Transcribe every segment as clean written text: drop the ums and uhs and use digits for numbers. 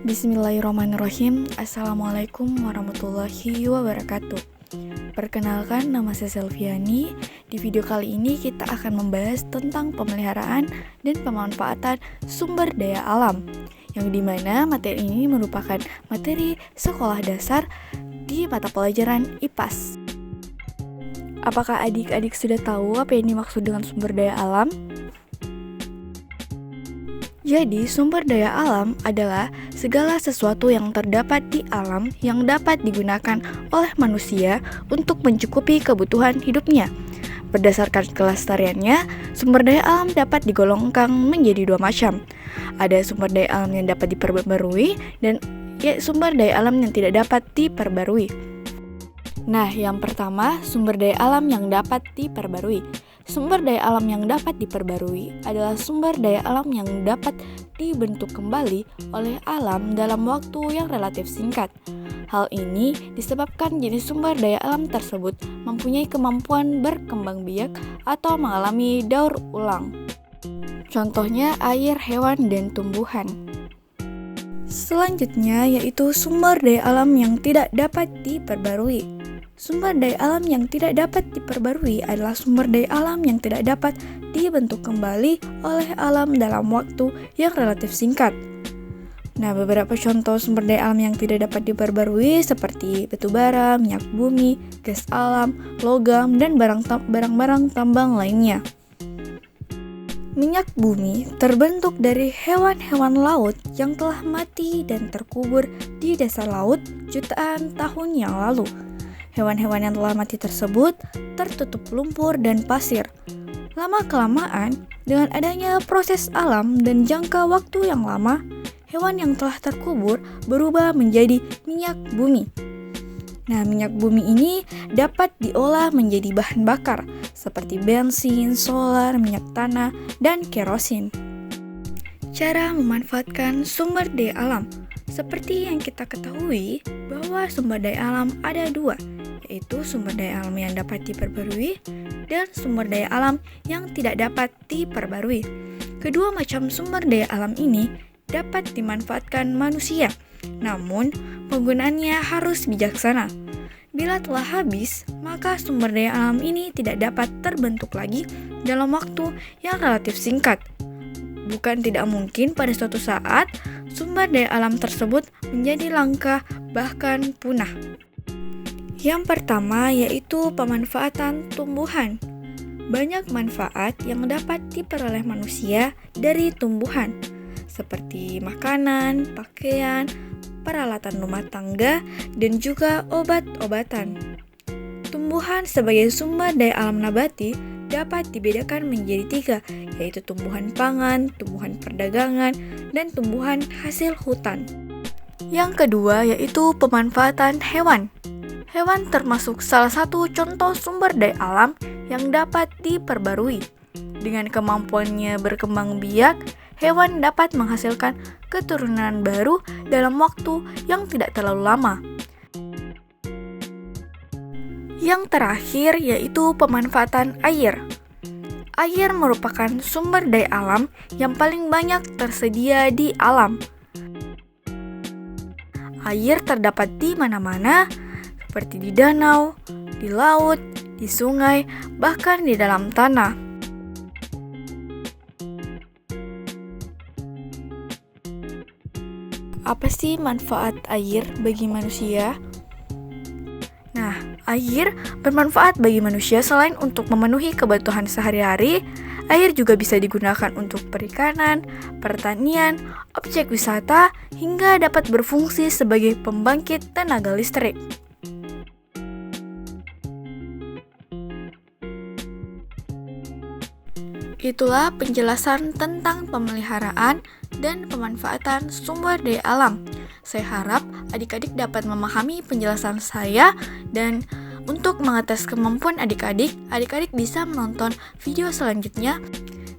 Bismillahirrahmanirrahim. Assalamualaikum warahmatullahi wabarakatuh. Perkenalkan, nama saya Selviani. Di video kali ini kita akan membahas tentang pemeliharaan dan pemanfaatan sumber daya alam, yang dimana materi ini merupakan materi sekolah dasar di mata pelajaran IPAS. Apakah adik-adik sudah tahu apa yang dimaksud dengan sumber daya alam? Jadi, sumber daya alam adalah segala sesuatu yang terdapat di alam yang dapat digunakan oleh manusia untuk mencukupi kebutuhan hidupnya. Berdasarkan kelestariannya, sumber daya alam dapat digolongkan menjadi dua macam. Ada sumber daya alam yang dapat diperbarui dan sumber daya alam yang tidak dapat diperbarui. Nah, yang pertama, sumber daya alam yang dapat diperbarui. Sumber daya alam yang dapat diperbarui adalah sumber daya alam yang dapat dibentuk kembali oleh alam dalam waktu yang relatif singkat. Hal ini disebabkan jenis sumber daya alam tersebut mempunyai kemampuan berkembang biak atau mengalami daur ulang. Contohnya air, hewan, dan tumbuhan. Selanjutnya yaitu sumber daya alam yang tidak dapat diperbarui. Sumber daya alam yang tidak dapat diperbarui adalah sumber daya alam yang tidak dapat dibentuk kembali oleh alam dalam waktu yang relatif singkat. Nah, beberapa contoh sumber daya alam yang tidak dapat diperbarui seperti batu bara, minyak bumi, gas alam, logam, dan barang-barang tambang lainnya. Minyak bumi terbentuk dari hewan-hewan laut yang telah mati dan terkubur di dasar laut jutaan tahun yang lalu. Hewan-hewan yang telah mati tersebut tertutup lumpur dan pasir. Lama-kelamaan, dengan adanya proses alam dan jangka waktu yang lama, hewan yang telah terkubur berubah menjadi minyak bumi. Nah, minyak bumi ini dapat diolah menjadi bahan bakar, seperti bensin, solar, minyak tanah, dan kerosin. Cara memanfaatkan sumber daya alam. Seperti yang kita ketahui, bahwa sumber daya alam ada dua, yaitu sumber daya alam yang dapat diperbarui dan sumber daya alam yang tidak dapat diperbarui. Kedua macam sumber daya alam ini dapat dimanfaatkan manusia, namun penggunaannya harus bijaksana. Bila telah habis, maka sumber daya alam ini tidak dapat terbentuk lagi dalam waktu yang relatif singkat. Bukan tidak mungkin pada suatu saat sumber daya alam tersebut menjadi langka bahkan punah. Yang pertama yaitu pemanfaatan tumbuhan. Banyak manfaat yang dapat diperoleh manusia dari tumbuhan, seperti makanan, pakaian, peralatan rumah tangga, dan juga obat-obatan. Tumbuhan sebagai sumber daya alam nabati dapat dibedakan menjadi tiga, yaitu tumbuhan pangan, tumbuhan perdagangan, dan tumbuhan hasil hutan. Yang kedua yaitu pemanfaatan hewan. Hewan termasuk salah satu contoh sumber daya alam yang dapat diperbarui. Dengan kemampuannya berkembang biak, hewan dapat menghasilkan keturunan baru dalam waktu yang tidak terlalu lama. Yang terakhir yaitu pemanfaatan air. Air merupakan sumber daya alam yang paling banyak tersedia di alam. Air terdapat di mana-mana, seperti di danau, di laut, di sungai, bahkan di dalam tanah. Apa sih manfaat air bagi manusia? Nah, air bermanfaat bagi manusia selain untuk memenuhi kebutuhan sehari-hari. Air juga bisa digunakan untuk perikanan, pertanian, objek wisata, hingga dapat berfungsi sebagai pembangkit tenaga listrik. Itulah penjelasan tentang pemeliharaan dan pemanfaatan sumber daya alam. Saya harap adik-adik dapat memahami penjelasan saya, dan untuk mengetes kemampuan adik-adik bisa menonton video selanjutnya.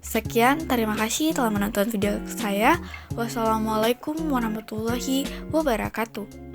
Sekian, terima kasih telah menonton video saya. Wassalamualaikum warahmatullahi wabarakatuh.